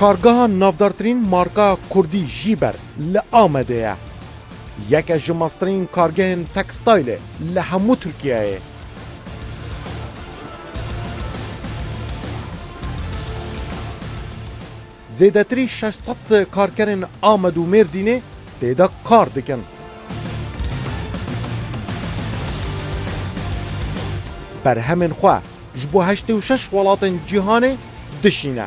کارگاه نافدارترین مارکا کردی جیبر لآمده یه. یک از جماسترین کارگاه تکستایل لهمو ترکیه. زیدتری 600 کارکرین آمد و مردینه تیدا کار دکن. بر همین خواه جبو 86 ولات جهان دشینه.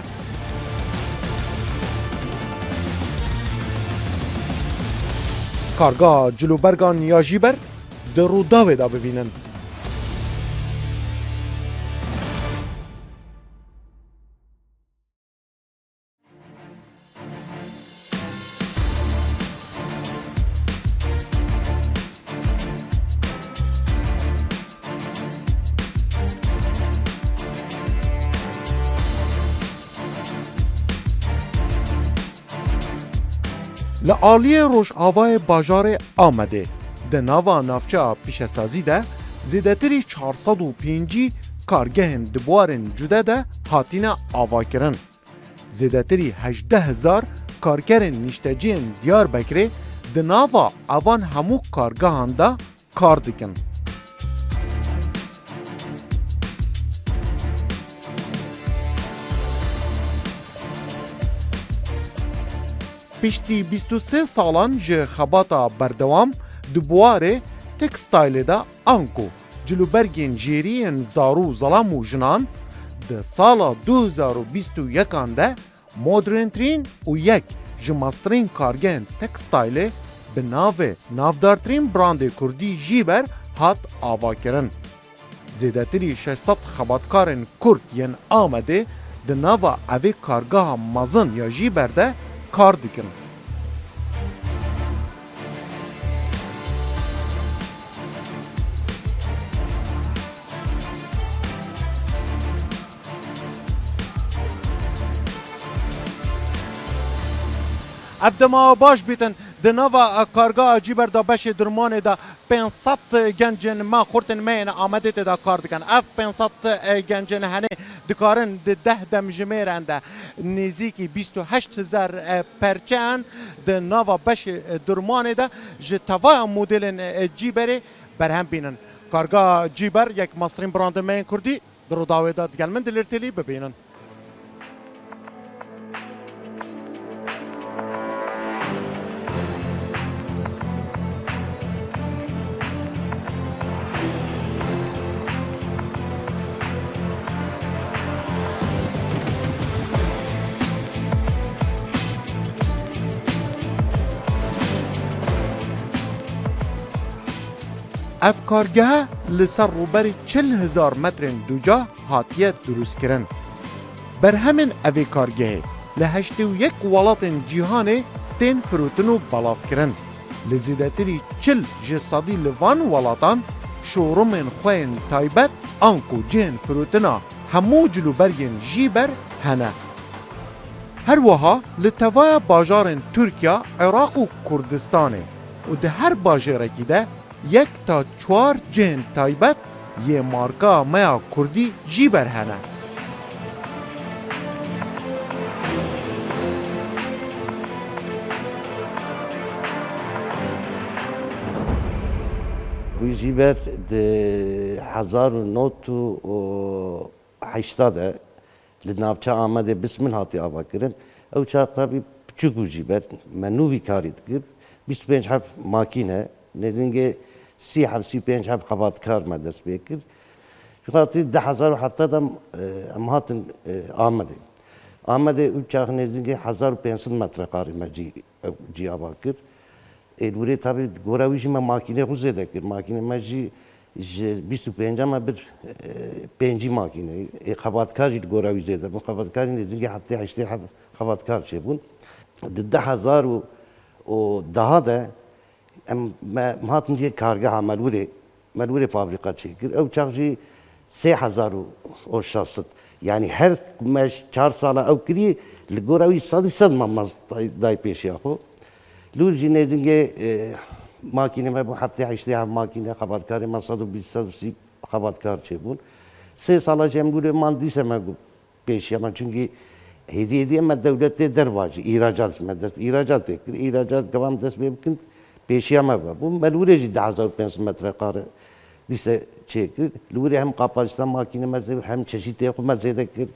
کارگاه جلوبرگان یا جیبر در روداوه دا ببینن. لعالی روش‌آوای باجار آمده ده ناوا نافچه پیشسازی ده زیدتری 405 کارگه دبوارن جده ده هاتین آوا کرن. زیدتری 18,000 کارکرن نیشتجین دیار بکره ده ناوا آوان همو کارگاهان ده کار دکن. پشتی 23 سالان جه خباتا بردوام دبواره تکستایل دا آنکو جلوبرگین جیرین زارو ظلام و جنان ده سالا 2021 ده مدرنترین و یک جماسترین کارگین تکستایل به نافدارترین براند کردی جیبر هات آوا کرن. زیدتری 600 خباتکارن کرد ین آمده ده ناوا اوی کارگاه مازن یا جیبر ده کار دکن. ابدما باش بیتن دنوا کارگاه جیبر دا بش درمان دا 500 گنجن ما خورتن مین آمده دا کار دکن. اف 500 گنجن هنه دکارن ده دم جمیرن ده نزیکی 28,000 پرچن دنوا بش درمان دا جتوای مدل جیبره برهم بینن. کارگاه جیبر یک مصرین براند مین کردی درو داوی دا دگلمن دلرتلی ببینن. اف کارگاه لسر روبر 40,000 متر دوجا هاتیه دروست کرن. بر همین اوی کارگاه لهشت و یک ولات جیهانه تین فروتنو بلاف کرن. لزیدتری 40 جسادی لوان ولاتان شورومن خوین تایبت آنکو جین فروتنا همو جلو برگن جیبر هنه. هر وها لتوای باجارن ترکیا، عراق و کردستانه و ده هر باجارکی ده یک تا 4 جن تایبت یه مارکا میا کردی جیبر هنه. روی جیبر ده 1980 لنابچه آمده بسم الهاتی آبا کرن. او چاق تابی پچوکو جیبر منوی کاری دکر 25 حرف ماکینه ندینگه 35 حرف خباتکار ما دست بیکر. شخاطری 10,000 دم امهاتن آمده او چاق ندینگه 1500 متر قاری ما جی آبا کر. ایلوری تابی گوراویشی ما ماکینه خوزه دکر. ماکینه ما جی 25 ما بر 5 ماکینه. خباتکار جی گوراوی زیاده. من خباتکاری ندینگه 8 حرف خباتکار چه بون. 10,010 ده مهاتن جی کارگاه ملوره فابریکا چیکر. او چاقی 3,600 یعنی هر مش 4 ساله او کری لگوراوی 100 مماز دای پیشی آخو. لور جی ندینگه ماکینه ما بو 8 ماکینه خباتکاری ما 120 خباتکار چه بون. 3 ساله جمعوره من دیسه ما پیشی من چونکی هدیه ما دولت درواجی ایراجات مدت ایراجات کر ایراجات قوام دست بکن پیشیا ما بو ملوره جی 10500 متر قاره دیسه چیکر لوره هم قاپاجستان ماکینه مزه هم چشیتی خو مزه دکر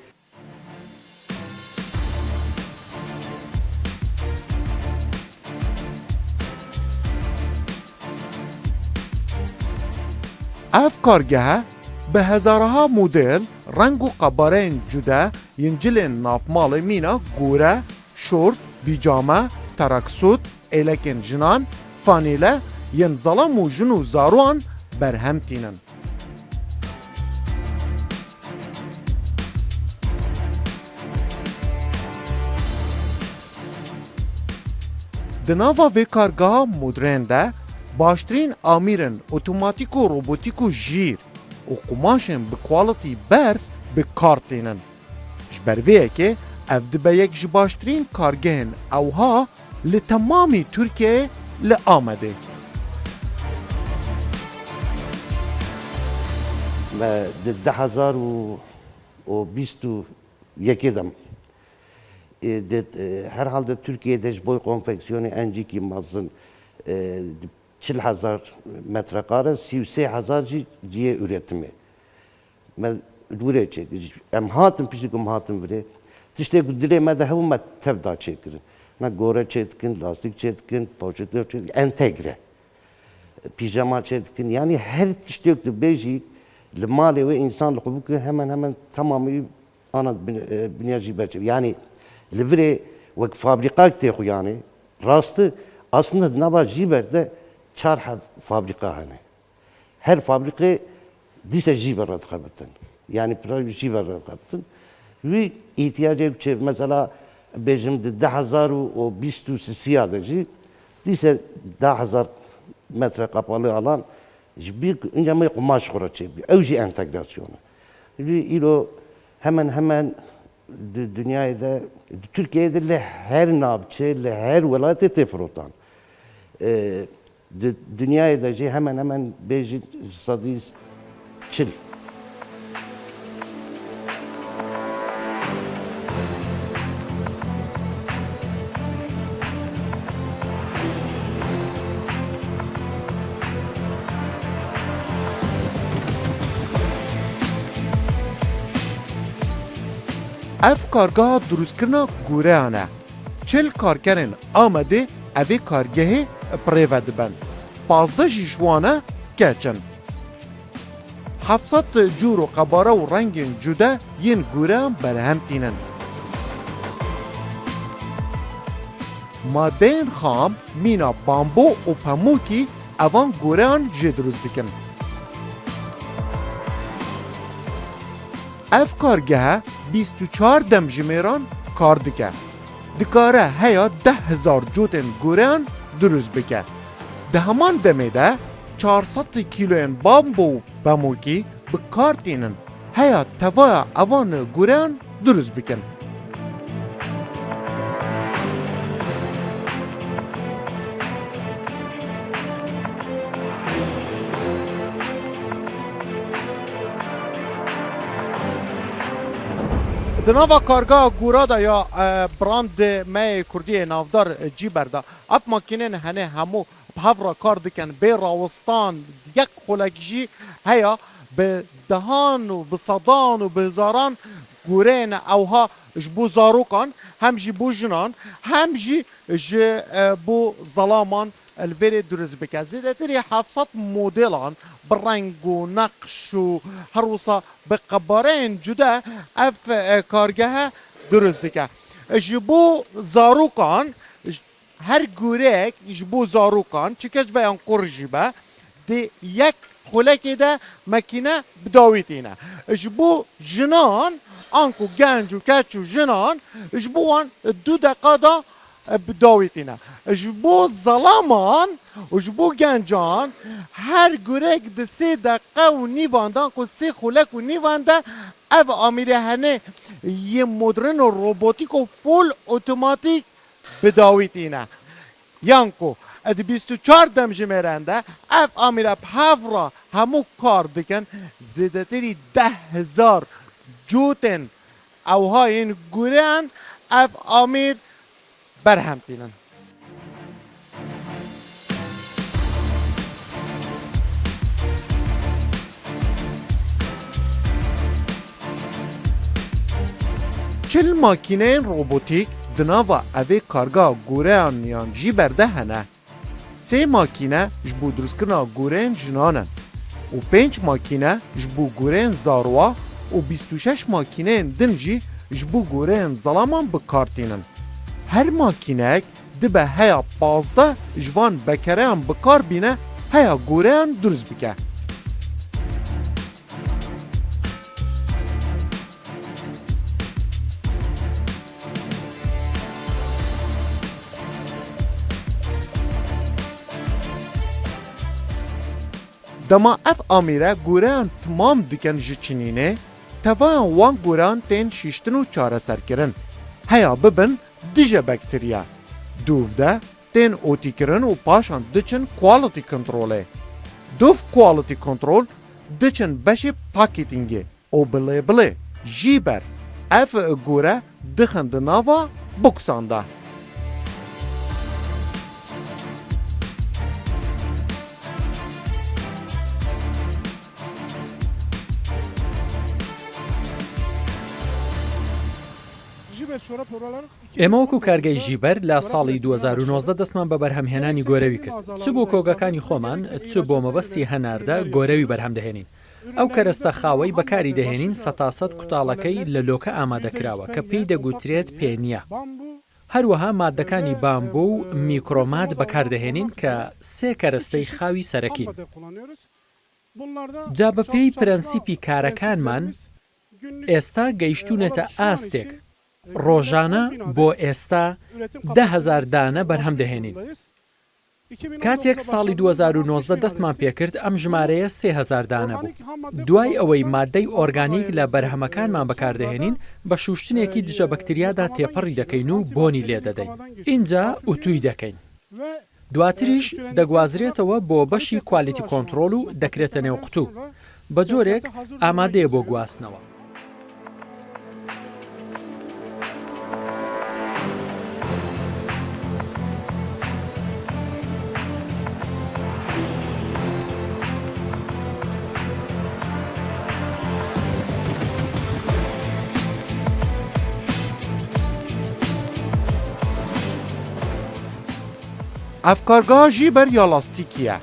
اف کارگه به هزارها مدل رنگ و قبارین جدا ینجلین نافمال مینا گوره، شورت، بیجامه، ترکسوت، ایلکن جنان، فانیله ین ظلم و جنو زاروان برهم تینن. دناوا وی کارگاه مدرن ده باشترین آمیرن اتوماتیک و روبوتیک و جیر و قماشن به کوالیتی برس به کارتینن. جبرویه که اف دبه یک جباشترین کارگهن اوها لتمامی ترکیه لآمده. ما 2021 دم her halde Türkiye'de boy konfeksiyonu enciki mazın 40,000 metrekare 33,000 ciye üretimi. Ben buraya çekiyorum. Em hatım pişikim hatım buraya. İşte dileme de hemen tevda çekiyorum. Na gore çetkin, lastik çetkin, poşetler çetkin, entegre. Pijama çetkin. Yani her işte yoktu. Beji, mali ve insanlık bu ki hemen tamamı ana binacı belki. Yani livre ve fabrika tehu yani rastı aslında ne var Jiber'de çar fabrika hani. Her fabrika dise Jiber rakabeten. Yani bir Jiber rakabeten. Ve ihtiyacı yok mesela bejimde 10,020 siyadacı dise 10,000 metre kapalı alan bir önce mi kumaş kuracak. Evci entegrasyonu. Ve ilo hemen dünyada Türkiye'de her nabçe, her velayete tefrotan. Dünyada hemen beji sadis çil. اف کارگاه دروست کرنا گوره آنه. چل کارکرین آمده اوی کارگه پریوه دبن. 15 جوانه کچن. 700 جور و قباره و رنگ جدا ین گوره برهم تینن. ماده خام مینا بامبو و پموکی اوان گوره آن جدروز دکن. اف کارگه 24 دم جمیران کار دکه. دکاره هیا 10,000 جوتن گوریان دروز بکه. ده همان دمه ده 400 کیلوین بامبو بموکی بکار تینن. هیا توا اوان گوریان دروز بکن. دناوا کارگاه گورادا یا براند می کردی نافدار جیبردا اپ ماکینن هنه همو بهفرا کار دکن به راوستان یک خلقجی هیا به دهان و به صدان و به هزاران گورین اوها جبو زاروکان هم جی بو جنان هم جی بو ظلامان الفيري دروز بك زيادة تري 700 موديلان برنگ و نقش و هروسا بقبارين جدا اف کارگاه دروز دکه جبو زاروکان هر گورک جبو زاروکان چکش بیان قرجی با دی یک خلکی ده مکینه بداویتینه جبو جنان آنکو گنج و کچ و جنان جبوان 2 دقیقه بداویتینه جبو ظلامان و جبو گنجان هر گورک ده 3 دقیقه و نیواندان که 3 خلک و نیوانده او آمیره هنه یه مدرن و روبوتیک و فول اتوماتیک بداویتینه یانکو اد 24 دم جمیرنده اف آمیره پافرا همو کار دکن زیده تری 10,000 جوتن اوهاین گوران اف آمیر برهم تینن. چل ماکینه روبوتیک دناوا اوی کارگاه گوران یان جی برده هنه. 3 ماکینه جبو درستکرنا گورین جنانن و 5 ماکینه جبو گورین زاروا و 26 ماکینه دنجی جبو گورین ظلامان بکارتینن. هر ماکینه دبه هیا 15 جوان بکران بکار بینه هیا گورین درست بکه. دما اف آمیره گوران تمام دکن جچینینه توان وان گوران تین شیشتن و چاره سر کرن. هیا ببن دیجه بکتریا. دوفده تین اوتی کرن و پاشان دچن کوالیتی کنتروله. دوف کوالیتی کنترول دچن بشه پاکیتینگه او بله بله جیبر اف گوره دخند ناوا بکسانده. ئێمە وەکو کارگەی ژیبەر لە ساڵی 2019 دەستمان بە بەرهەمهێنانی گۆرەوی کرد چ بۆ کۆگەکانی خۆمان چ بۆ مەبەستی هەناردە گۆرەوی بەرهەم دەهێنین ئەو کەرەستە خاوەی بەکاری دەهێنین سەتاسەد کوتاڵەکەی لە لۆکە ئامادەکراوە کە پێی دەگوترێت پێنیە هەروەها مادەکانی بامبۆ و میکرۆمات بەکاردەهێنین کە 3 کەرەستەی خاوی سەرەکی جا بە پێی پرەنسیپی کارەکانمان ئێستا گەیشتوونەتە ئاستێک ڕۆژانە بۆ ئێستا 10,000 دانە بەرهەم دەهێنین. کاتێک ساڵی 2019 دەستمان پێکرد ئەم ژمارەیە 3,000 دانە بوو. دوای ئەوەی مادەی ئۆرگانیک لە بەرهەمەکانمان بەکاردەهێنین بە شوشتنێکی دژە بەکتریادا تێپەڕی دەکەین و بۆنی لێ دەدەین. اینجا ئوتووی دەکەین. دواتریش دەگوازرێتەوە بۆ بەشی کوالیتی کۆنترۆل و دەکرێتە نێو قوتوو. بە جۆرێک ئامادەیە بۆ گواستنەوە. افکارگاه جیبر یا لاستیکیه.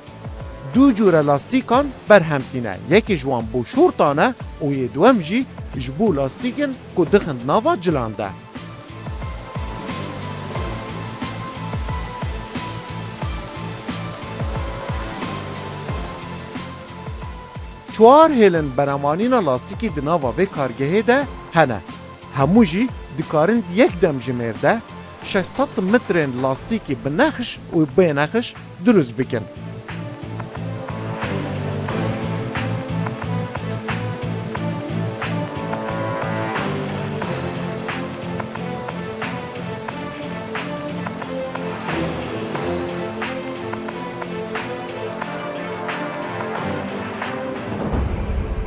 دو جور لاستیکان برهمتینه. یکی جوان بو شورتانه و یه دوم جی جبو لاستیکن که دخند ناوا جلانده. چوار هیلن برامانین لاستیکی دناوا به کارگهه ده هنه. همو جی دکارن یک دم جمرده 600 مترین لاستیکی بنخش و بینخش درست بکن.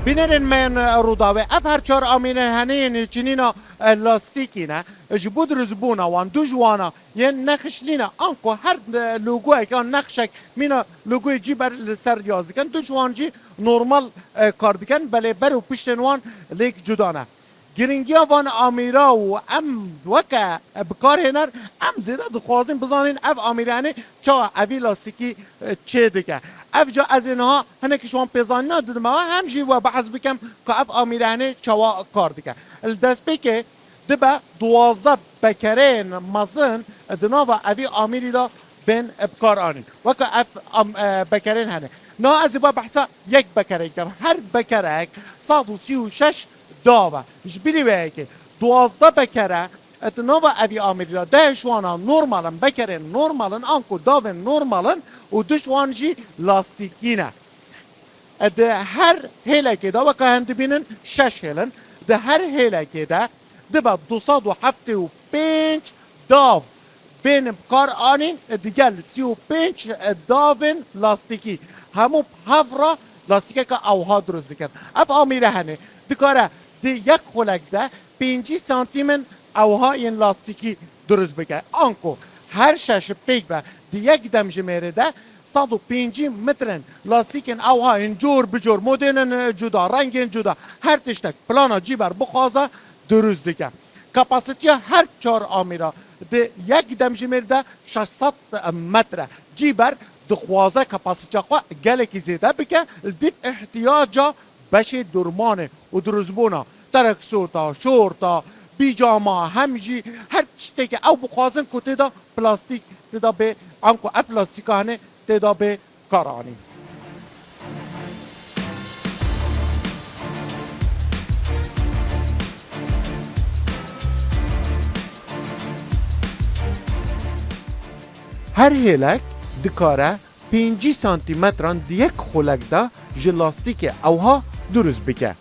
بینرین من روداوه اف هر چار آمینه هنین چنینا لاستیکی نه جبود رزبونا وان دو جوانا یه نخش لینا آنکو هر لوگوه که آن نخشک مینا لوگوی جی بر سر یازی کن دو جوان جی نورمال کار دیکن بله بر و پشتن وان لیک جدانه گرینگی وان آمیرا و ام وکه بکار هنر ام زیده دخوازیم بزانین اف آمیرانه چا اوی لاستیکی چه دیگه اف جا از اینها هنه که شما پیزانی ندادم هم جی و بحث بکم که اف آمیرانه چوا کار دیگه الدست بکه دبا 12 بکرین مزن دناوا اوی آمیری دا بین بکار آنین وکه اف بکرین هنه نا از با بحثا یک بکرین کم هر بکرک 136 داوه جبیلی به که 12 بکره اتناوا اوی آمیری دا ده شوانا نورمالن بکرین نورمالن آنکو داون نورمالن و دشوان جی لاستیکینه ده هر هیله که دا وکه هنده بینن 6 هیلن ده هر هیله که ده دبا 275 داو بین بکار آنین دیگل 35 داون لاستیکی همو هفرا لاستیکه که اوها درست دکن اف آمیره هنه دکاره دی یک خلک ده 5 سانتیمن اوهای لاستیکی درست بکه آنکو هر شش پیک به دی یک دم جمره ده 105 مترن لاستیکن اوها انجور بجور مدرن جدا رنگین جدا هر تشتک پلانا جیبر بخوازه درست دیگه کپاسیتی هر 4 آمیرا ده یک دم جمره 600 متر جیبر دخوازه کپاسیتی خواه گلکی زیده بکه دیف احتیاجا بشه درمانه و درزبونا ترکسوتا شورتا بیجاما همجی هر چیزی که او بخوازن که تدا پلاستیک تدا به آنکو افلاستیکانه تدا به کارانی هر هلک دکاره 5 سانتی متران دیک خلک دا جلاستیک اوها درست بکه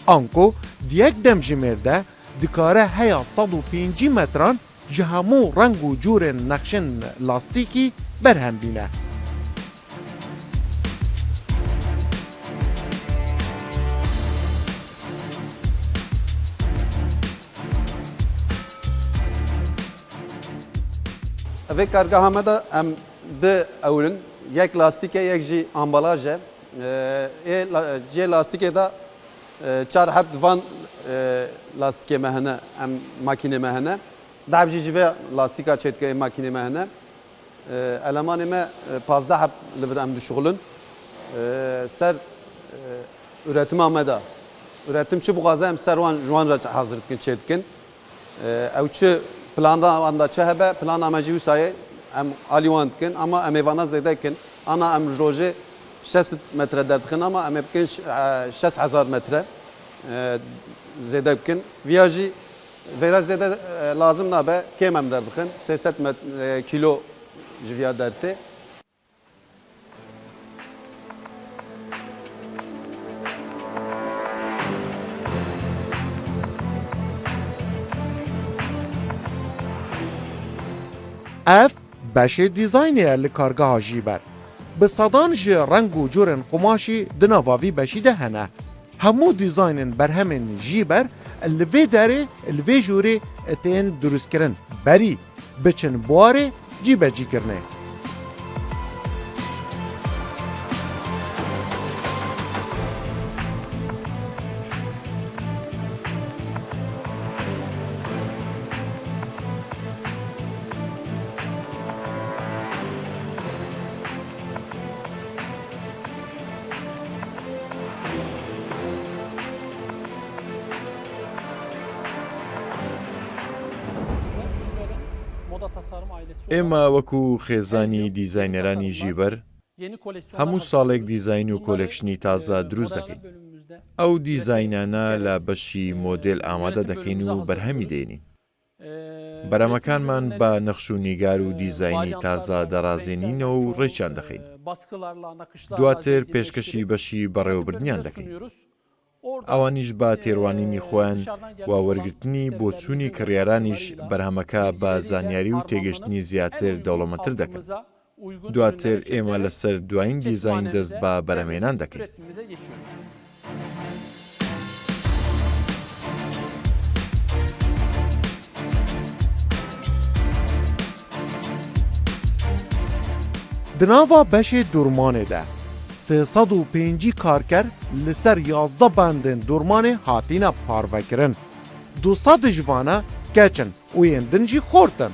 آنکو دیک دم جمرده دکاره هیا 105 متران جهمو رنگ و جور نقشن لاستیکی برهم بینه اوه کارگاه همه دا ام ده اولن یک لاستیک یک جی امبالاژه جی لاستیک دا چار هفت وان لاستیک مهنه ام ماکینه مهنه ده بجی جیوه لاستیکا چتکه ماکینه مهنه elemanı me pazda hep libram düşüğülün ser üretim ameda üretim çi bu gaza hem servan juan hazır etkin çetkin evçi planda anda çehebe plan amacı usaye em aliwan etkin ama em evana zedekin ana em roje 6 metre derdikin ama em etkin 6000 metre zedekin viyaji biraz zede lazım nabe kemem derdikin 300 kilo جویا درته اف بشه دیزاینی لکارگاه جیبر به صدان جی رنگ و جورن قماشی دناواوی بشی ده هنه همو دیزاینن بر همین جیبر الوی داره الوی جوری اتین درست کرن بری بچن بواره جیبه جی کرنه ئێمە وەکو خێزانی دیزاینەرانی ژیبەر هەموو ساڵێک دیزاین و کۆلێکشنی تازە دروست دەکەین. ئەو دیزاینانە لە بەشی مۆدێل ئامادە دەکەین و بەرهەمی دێنین. بەرەمەکانمان بە نەخش و نیگار و دیزاینی تازە دەڕازێنینەوە و ڕێکیان دەخەین. دواتر پێشکەشی بەشی بەڕێوەبردنیان دەکەین. ئەوانیش بە تێڕوانینی خۆیان و وەرگرتنی بۆ چوونی کڕیارانیش بەرهەمەکە بە زانیاری و تێگەشتنی زیاتر دەوڵەمەندتر دەکەن. دواتر ئێمە لەسەر دوایین دیزاین دەست بە بەرهەمێنان دەکەین. دناوا بشه درمانه ده 305 کارگر لسر 11 بندن درمانه هاتینا پارو کرن 200 جوانه کچن و یندن جی خورتن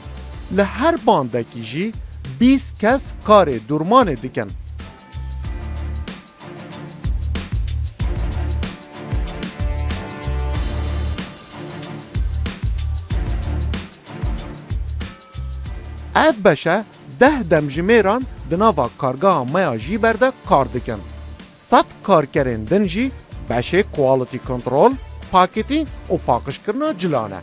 لهر باندکی جی 20 کس کار درمانه دکن اف بشه 10 دمجمێران di nava kargeha me ya jîber de kar dikin. 100 karkerên din jî beşê quality control, pakêtî û paqijkirina cilan e.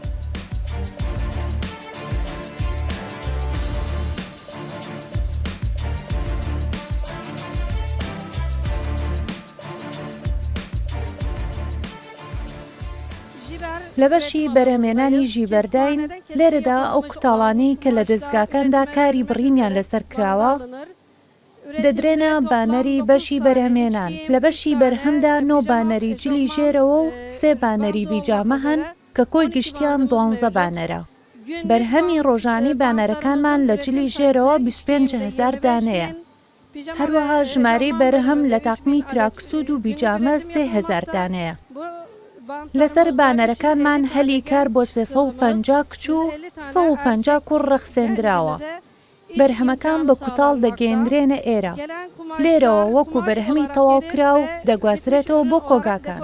لە بەشی بەرهەمێنانی ژیبەرداین لێرەدا ئەو کوتاڵانەی کە لە دەستگاکاندا کاری بڕینیان لەسەر کراوە دەدرێنە بانەری بەشی بەرهەمێنان لە بەشی بەرهەمدا 9 بانەری جلی ژێرەوە و 3 بانەری بیجامە هەن کە کۆی گشتیان 12 بانەرە. بەرهەمی ڕۆژانی بانەرەکانمان لە جلی ژێرەوە 25,000 دانەیە. هەروەها ژمارەی بەرهەم لە تاقمی تراکسود و بیجامە 3,000 دانەیە. لەسەر بانەرەکانمان هەلی کار بۆ 350 کچ و 150 کوڕ ڕەخسێنراوە. بەرهەمەکان بە کوتاڵ دەگەیەندرێنە ئێرە. لێرەوە وەکو بەرهەمی تەواوکرا و دەگوازرێتەوە بۆ کۆگاکان.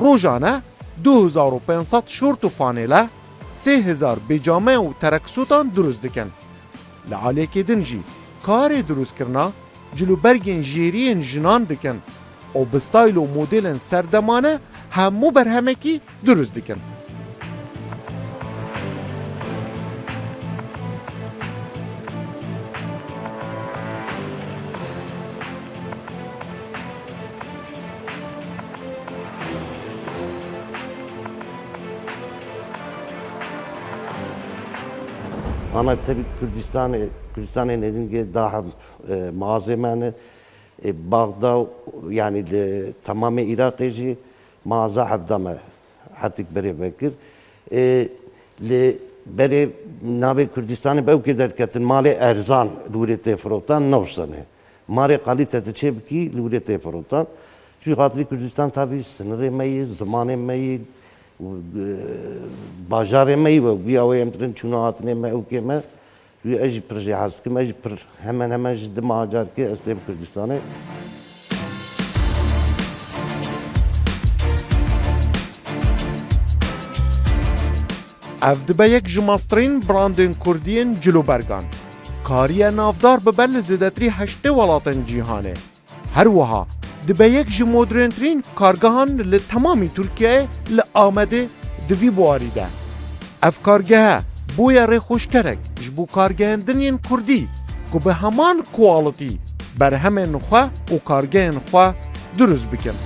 روژانه 2500 شورت و فانیله 3000 بیجامه و ترکسوتان دروست دکن. لعالیکی دنجی کار دروست کرنا جلوبرگین جیرین جنان دکن و بستایل و مدلن سردمانه همو برهمکی دروست دکن. أنا تبي كردستان ندينجي داهم مازمانه بغداد يعني تمام العراق يجي مازا حبدمه حتى بري بكر ل بري نابي كردستان بأوكي دركت مالي أرزان لوريته فروتان نوصله مالي قليته تشبكي لوريته فروتان شو خاطري كردستان تابي سنري مي زمان مي باجار مي و بیا و امترن چونات نمی او که ما روی اج پرجی هست که اج پر همان جد ماجر که استیم کردستانه اف دبه یک جماسترین براندن کردین جلوبرگان کاری نافدار ببل زدتری 8 ولاتن جیهانه هر وها دبه یک جمودرنترین کارگاهان لتمامی ترکیه لآمده دوی بواریده اف کارگاه بویا ری خوشترک جبو کارگاهندنین کردی که به همان کوالتی بر همین خواه و کارگاهن خواه درست بکن